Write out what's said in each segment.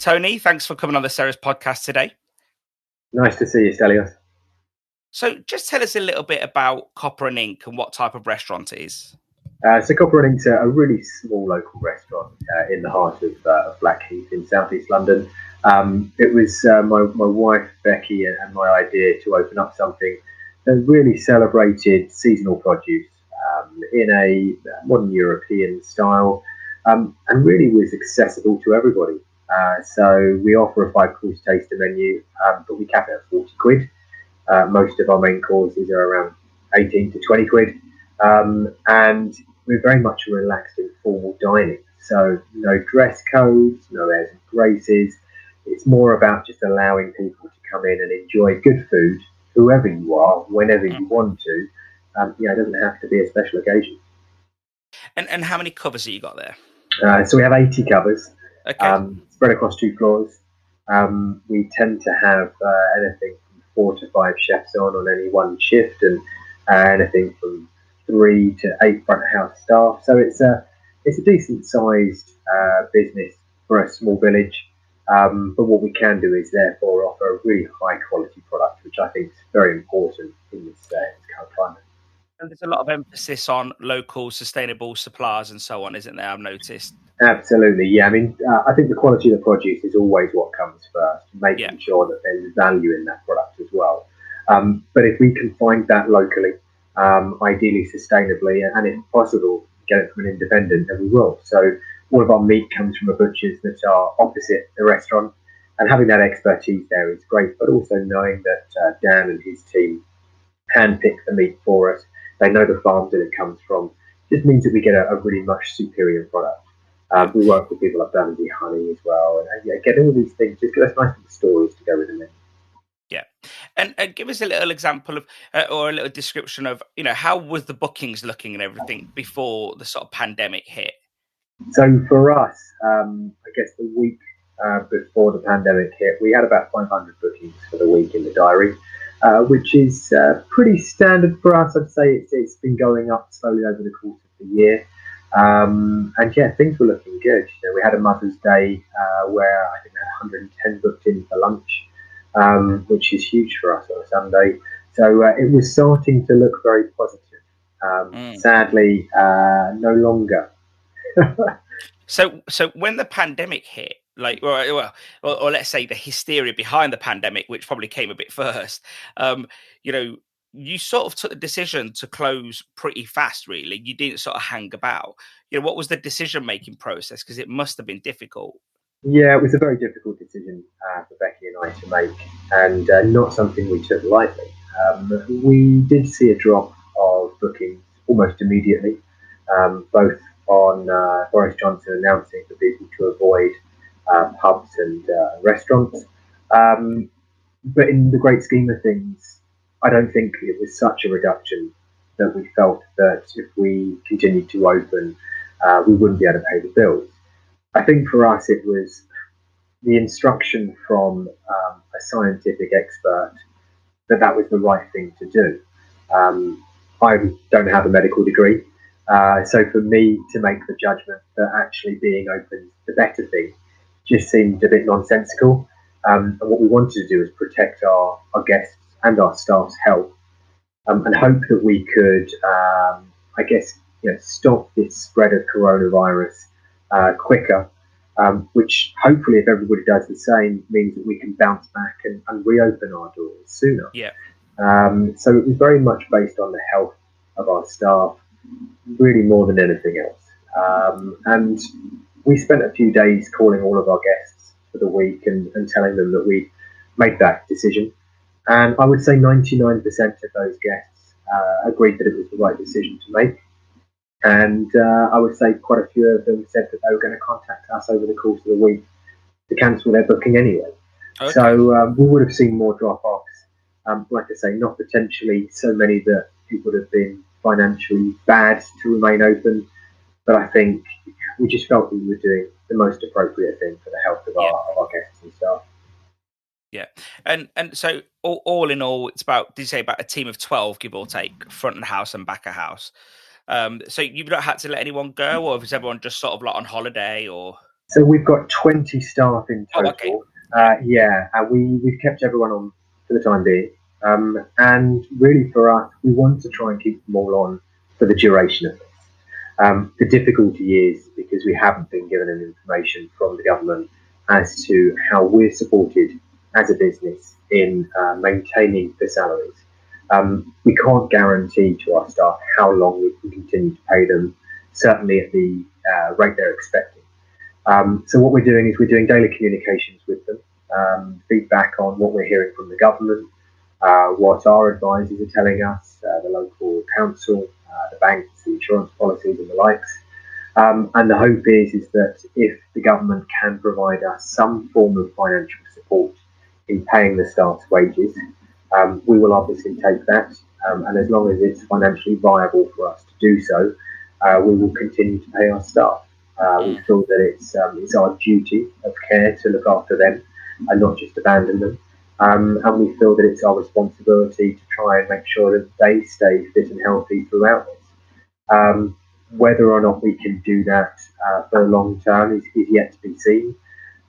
Tony, thanks for coming on the Ceres podcast today. Nice to see you, Stelios. So just tell us a little bit about Copper and Ink and what type of restaurant it is. So Copper and Ink's a really small local restaurant in the heart of Blackheath in southeast London. It was my wife, Becky, and my idea to open up something that really celebrated seasonal produce in a modern European style and really was accessible to everybody. So we offer a 5-course taster menu, but we cap it at 40 quid. Most of our main courses are around 18 to 20 quid. And we're very much a relaxed and formal dining. So no dress codes, no airs and graces. It's more about just allowing people to come in and enjoy good food, whoever you are, whenever you want to. It doesn't have to be a special occasion. And how many covers have you got there? So we have 80 covers. Okay. Spread across 2 floors. We tend to have anything from 4 to 5 chefs on any one shift, and anything from 3 to 8 front of house staff. So it's a decent sized business for a small village. But what we can do is therefore offer a really high quality product, which I think is very important in this current climate. And there's a lot of emphasis on local, sustainable suppliers and so on, isn't there? I've noticed. Absolutely, yeah. I mean, I think the quality of the produce is always what comes first, making sure that there's value in that product as well. But if we can find that locally, ideally sustainably, and if possible, get it from an independent, then we will. So all of our meat comes from a butcher's that are opposite the restaurant, and having that expertise there is great, but also knowing that Dan and his team handpick the meat for us. They know the farms that it comes from. Just means that we get a really much superior product. We work with people like Dandy Honey as well, and getting all these things, just give us nice little stories to go with them. Yeah, and give us a little example of, or a little description of, how was the bookings looking and everything before the sort of pandemic hit? So for us, I guess the week before the pandemic hit, we had about 500 bookings for the week in the diary, which is pretty standard for us. I'd say it's been going up slowly over the course of the year. And things were looking good. We had a Mother's Day where I think we had 110 booked in for lunch, which is huge for us on a Sunday. So it was starting to look very positive. Sadly, no longer. So when the pandemic hit, or let's say the hysteria behind the pandemic, which probably came a bit first, you sort of took the decision to close pretty fast, really. You didn't sort of hang about. What was the decision-making process? Because it must have been difficult. Yeah, it was a very difficult decision for Becky and I to make, and not something we took lightly. We did see a drop of bookings almost immediately, both on Boris Johnson announcing for people to avoid pubs and restaurants. But in the great scheme of things, I don't think it was such a reduction that we felt that if we continued to open, we wouldn't be able to pay the bills. I think for us, it was the instruction from a scientific expert that was the right thing to do. I don't have a medical degree, so for me to make the judgment that actually being open is the better thing just seemed a bit nonsensical. And what we wanted to do is protect our guests and our staff's health, and hope that we could, stop this spread of coronavirus quicker, which hopefully, if everybody does the same, means that we can bounce back and reopen our doors sooner. Yeah. So it was very much based on the health of our staff, really more than anything else. And we spent a few days calling all of our guests for the week and telling them that we'd made that decision. And I would say 99% of those guests agreed that it was the right decision to make. And I would say quite a few of them said that they were going to contact us over the course of the week to cancel their booking anyway. Okay. So we would have seen more drop-offs. Like I say, not potentially so many that it would have been financially bad to remain open, but I think we just felt we were doing the most appropriate thing for the health of our guests and staff. Yeah, and so all in all, it's about, did you say about a team of 12, give or take, front of house and back of house? So you've not had to let anyone go, or is everyone just sort of like on holiday, or? So we've got 20 staff in total. Oh, okay. And we've kept everyone on for the time being. And really for us, we want to try and keep them all on for the duration of this. The difficulty is because we haven't been given any information from the government as to how we're supported as a business in maintaining the salaries. We can't guarantee to our staff how long we can continue to pay them, certainly at the rate they're expecting. So what we're doing is we're doing daily communications with them, feedback on what we're hearing from the government, what our advisors are telling us, the local council, the banks, the insurance policies and the likes. And the hope is that if the government can provide us some form of financial support in paying the staff's wages, we will obviously take that. And as long as it's financially viable for us to do so, we will continue to pay our staff. We feel that it's our duty of care to look after them and not just abandon them. And we feel that it's our responsibility to try and make sure that they stay fit and healthy throughout this. Whether or not we can do that for a long term is yet to be seen.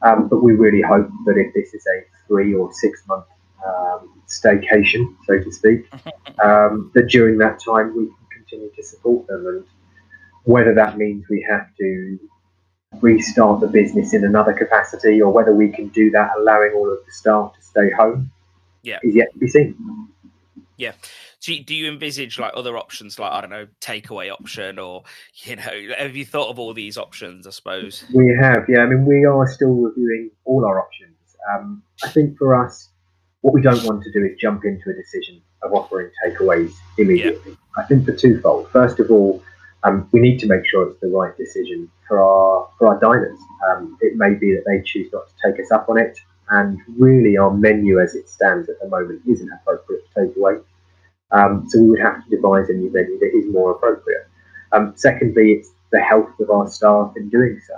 But we really hope that if this is a 3 or 6 month staycation, so to speak, that during that time we can continue to support them. And whether that means we have to restart the business in another capacity, or whether we can do that allowing all of the staff to stay home, is yet to be seen. Yeah. So do you envisage like other options, like, I don't know, takeaway option, or, you know, have you thought of all these options, I suppose? We have, yeah. I mean, we are still reviewing all our options. I think for us, what we don't want to do is jump into a decision of offering takeaways immediately. I think for twofold. First of all, we need to make sure it's the right decision for our diners. It may be that they choose not to take us up on it, and really our menu as it stands at the moment isn't appropriate to take away. So we would have to devise a new menu that is more appropriate. Secondly, it's the health of our staff in doing so.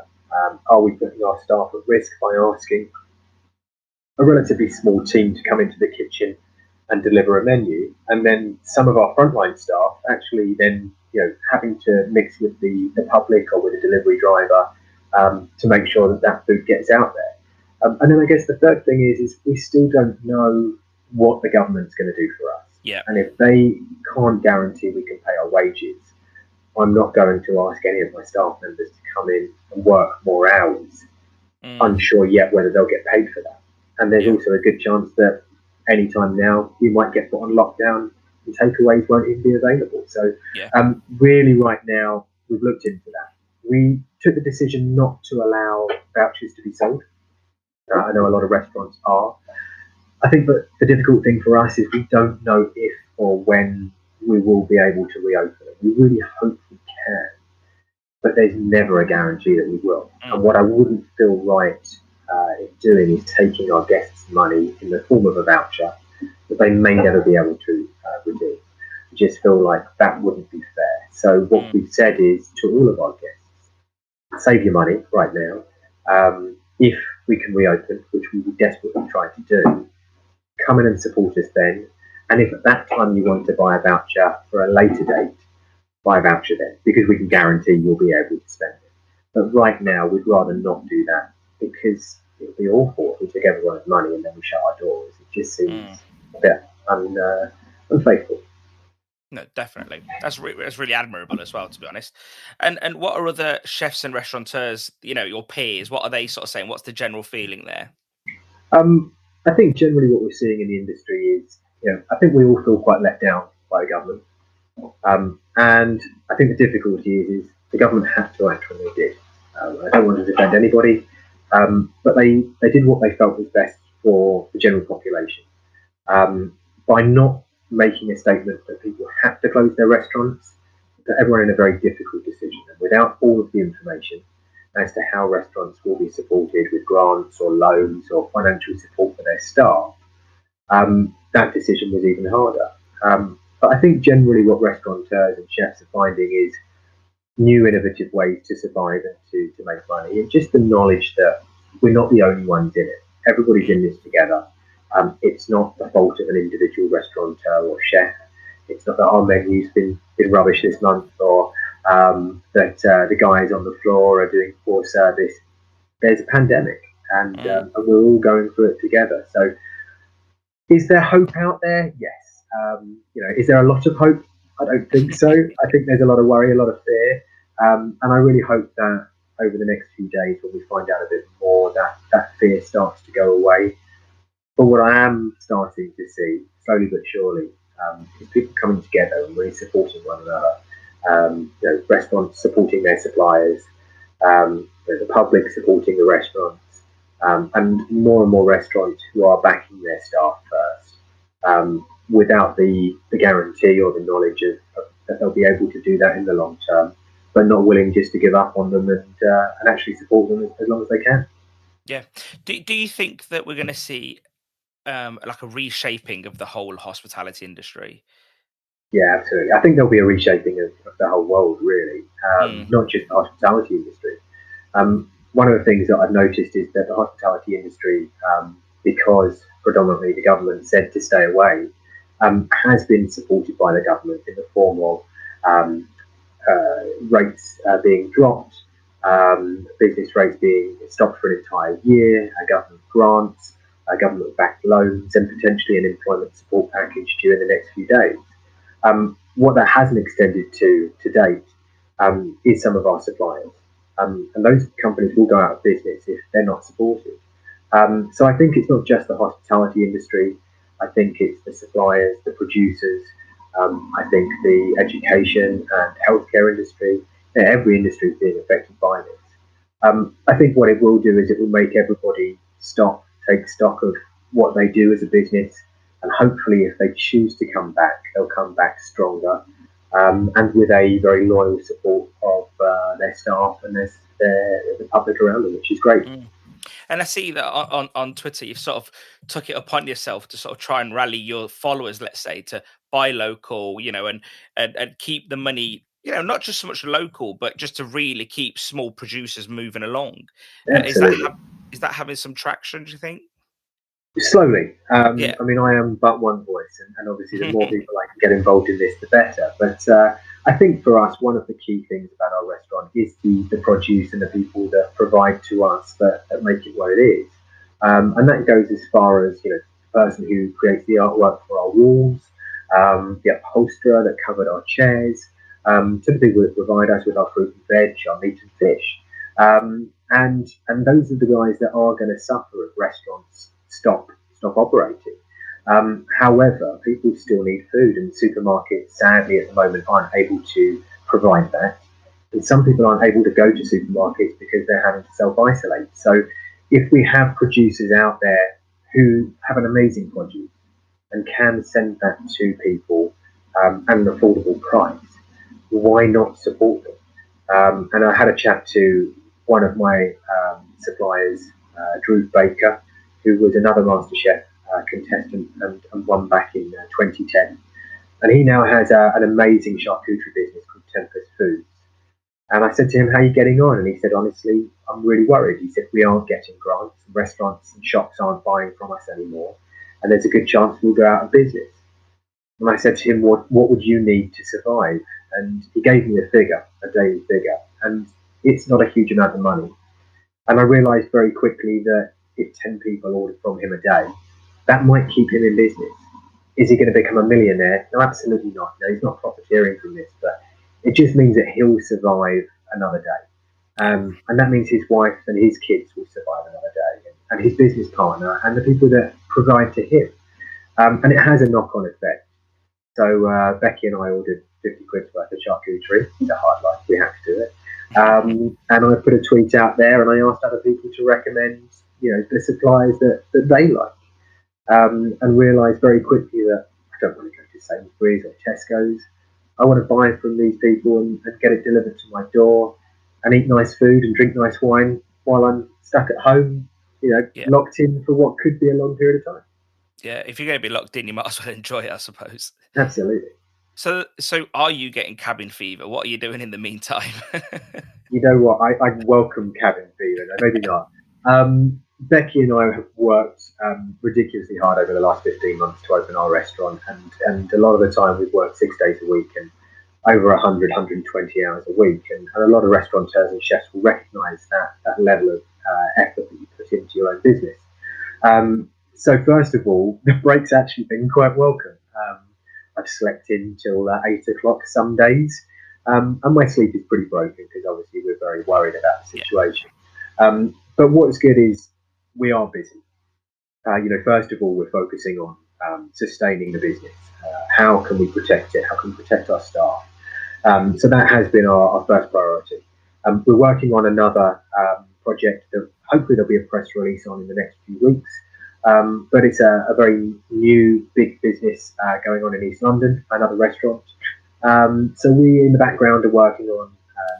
Are we putting our staff at risk by asking a relatively small team to come into the kitchen and deliver a menu, and then some of our frontline staff actually then, you know, having to mix with the public or with a delivery driver to make sure that that food gets out there. And then I guess the third thing is we still don't know what the government's going to do for us. Yeah. And if they can't guarantee we can pay our wages, I'm not going to ask any of my staff members to come in and work more hours, unsure yet whether they'll get paid for that. And there's also a good chance that any time now we might get put on lockdown and takeaways won't even be available. So really right now we've looked into that. We took the decision not to allow vouchers to be sold. I know a lot of restaurants are. I think that the difficult thing for us is we don't know if or when we will be able to reopen it. We really hope we can, but there's never a guarantee that we will. And what I wouldn't feel right in doing is taking our guests' money in the form of a voucher that they may never be able to redeem. I just feel like that wouldn't be fair. So what we've said is to all of our guests, save your money right now. If we can reopen, which we will desperately try to do, come in and support us then. And if at that time you want to buy a voucher for a later date, buy a voucher then, because we can guarantee you'll be able to spend it. But right now, we'd rather not do that, because it would be awful if we took everyone's money and then we shut our doors. It just seems a bit unfaithful. No, definitely. That's really admirable as well, to be honest. And what are other chefs and restaurateurs, you know, your peers, what are they sort of saying? What's the general feeling there? I think generally what we're seeing in the industry is, you know, I think we all feel quite let down by the government. And I think the difficulty is the government had to act when they did. I don't want to defend anybody, but they did what they felt was best for the general population. By not making a statement that people have to close their restaurants, put everyone in a very difficult decision. And without all of the information, as to how restaurants will be supported with grants or loans or financial support for their staff, that decision was even harder. But I think generally what restaurateurs and chefs are finding is new innovative ways to survive and to make money, and just the knowledge that we're not the only ones in it. Everybody's in this together. It's not the fault of an individual restaurateur or chef. It's not that our menu's been rubbish this month, or that the guys on the floor are doing poor service. There's a pandemic, and we're all going through it together. So, is there hope out there? Yes. Is there a lot of hope? I don't think so. I think there's a lot of worry, a lot of fear, and I really hope that over the next few days, when we find out a bit more, that fear starts to go away. But what I am starting to see, slowly but surely, is people coming together and really supporting one another. Restaurants supporting their suppliers, the public supporting the restaurants, and more restaurants who are backing their staff first, without the guarantee or the knowledge of that they'll be able to do that in the long term, but not willing just to give up on them and actually support them as long as they can. Yeah. Do you think that we're going to see like a reshaping of the whole hospitality industry? Yeah, absolutely. I think there'll be a reshaping of the whole world, really, not just the hospitality industry. One of the things that I've noticed is that the hospitality industry, because predominantly the government said to stay away, has been supported by the government in the form of rates being dropped, business rates being stopped for an entire year, government grants, government-backed loans, and potentially an employment support package due in the next few days. What that hasn't extended to date is some of our suppliers. And those companies will go out of business if they're not supported. So I think it's not just the hospitality industry. I think it's the suppliers, the producers. I think the education and healthcare industry. Every industry is being affected by this. I think what it will do is it will make everybody take stock of what they do as a business, and hopefully if they choose to come back, they'll come back stronger, and with a very loyal support of their staff and the public around them, which is great. And I see that on Twitter, you've sort of took it upon yourself to sort of try and rally your followers, let's say, to buy local, and keep the money, not just so much local, but just to really keep small producers moving along. Absolutely. Is that having some traction, do you think? Slowly. Yeah. I mean, I am but one voice, and obviously the more people I can get involved in this, the better. But I think for us, one of the key things about our restaurant is the produce and the people that provide to us that make it what it is. And that goes as far as, the person who creates the artwork for our walls, the upholsterer that covered our chairs, to the people that provide us with our fruit and veg, our meat and fish. And those are the guys that are going to suffer if restaurants stop operating. However, people still need food, and supermarkets, sadly, at the moment, aren't able to provide that. And some people aren't able to go to supermarkets because they're having to self-isolate. So if we have producers out there who have an amazing produce and can send that to people at an affordable price, why not support them? And I had a chat to one of my suppliers, Drew Baker, who was another MasterChef contestant and won back in 2010. And he now has an amazing charcuterie business called Tempest Foods. And I said to him, how are you getting on? And he said, honestly, I'm really worried. He said, we aren't getting grants. Restaurants and shops aren't buying from us anymore. And there's a good chance we'll go out of business. And I said to him, what would you need to survive? And he gave me a figure, a daily figure. And it's not a huge amount of money. And I realised very quickly that if 10 people ordered from him a day, that might keep him in business. Is he going to become a millionaire? No, absolutely not. No, he's not profiteering from this, but it just means that he'll survive another day. And that means his wife and his kids will survive another day, and his business partner and the people that provide to him. And it has a knock-on effect. So Becky and I ordered 50 quid worth of charcuterie. It's a hard life, we have to do it. And I put a tweet out there, and I asked other people to recommend, the suppliers that they like, and realised very quickly that I don't want to go to Sainsbury's or Tesco's. I want to buy from these people and get it delivered to my door. and eat nice food and drink nice wine while I'm stuck at home, locked in for what could be a long period of time. Yeah, if you're going to be locked in, you might as well enjoy it, I suppose. Absolutely. So are you getting cabin fever? What are you doing in the meantime? You know what? I welcome cabin fever. No, maybe not. Becky and I have worked ridiculously hard over the last 15 months to open our restaurant, and a lot of the time we've worked 6 days a week and over 100, 120 hours a week. And a lot of restaurateurs and chefs will recognise that level of effort that you put into your own business. So first of all, the break's actually been quite welcome. I've slept in till 8 o'clock some days, and my sleep is pretty broken because obviously we're very worried about the situation. But what's good is we are busy. First of all, we're focusing on sustaining the business. How can we protect it? How can we protect our staff? So that has been our first priority. We're working on another project that hopefully there'll be a press release on in the next few weeks. But it's a very new, big business going on in East London, another restaurant. So we, in the background, are working on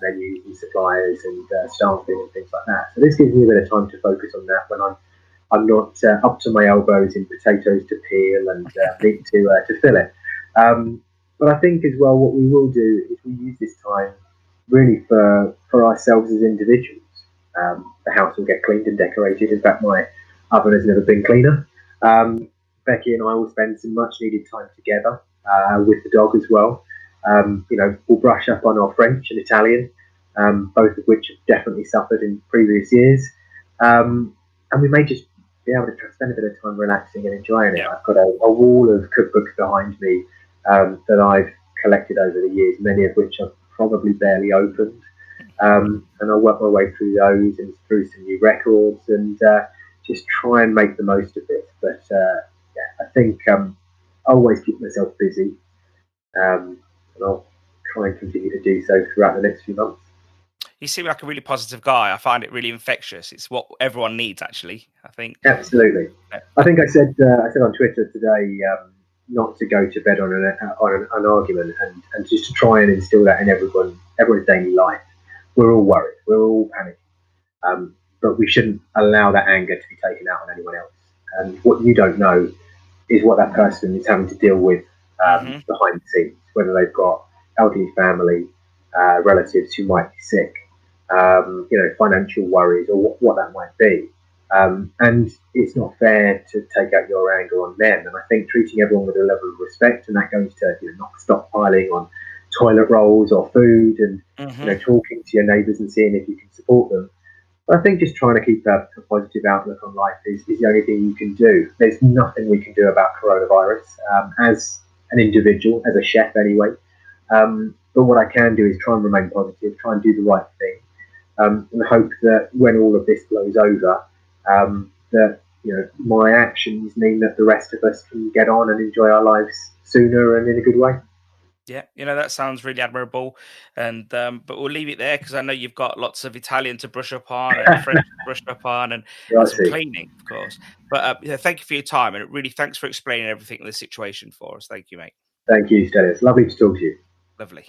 menus and suppliers and staffing and things like that. So this gives me a bit of time to focus on that when I'm not up to my elbows in potatoes to peel and meat to fill it. But I think as well, what we will do is we use this time really for ourselves as individuals. The house will get cleaned and decorated. In fact, my oven has never been cleaner. Becky and I will spend some much needed time together with the dog as well. We'll brush up on our French and Italian, both of which have definitely suffered in previous years. And we may just be able to spend a bit of time relaxing and enjoying it. I've got a wall of cookbooks behind me that I've collected over the years, many of which I've probably barely opened. And I'll work my way through those and through some new records and just try and make the most of it. But I think I always keep myself busy, and I'll try and continue to do so throughout the next few months. You seem like a really positive guy. I find it really infectious. It's what everyone needs, actually, I think. Absolutely. I think I said on Twitter today not to go to bed on an argument and just to try and instill that in everyone's daily life. We're all worried. We're all panicking. But we shouldn't allow that anger to be taken out on anyone else. And what you don't know is what that person is having to deal with behind the scenes, whether they've got elderly family, relatives who might be sick, financial worries or what that might be. And it's not fair to take out your anger on them. And I think treating everyone with a level of respect, and that goes to not stockpiling on toilet rolls or food, and talking to your neighbours and seeing if you can support them. But I think just trying to keep a positive outlook on life is the only thing you can do. There's nothing we can do about coronavirus as an individual, as a chef anyway. But what I can do is try and remain positive, try and do the right thing, and hope that when all of this blows over, that my actions mean that the rest of us can get on and enjoy our lives sooner and in a good way. Yeah, that sounds really admirable, and but we'll leave it there because I know you've got lots of Italian to brush up on and French to brush up on, and some cleaning, of course. But thank you for your time, and really thanks for explaining everything in the situation for us. Thank you, mate. Thank you, Stan. It's lovely to talk to you. Lovely.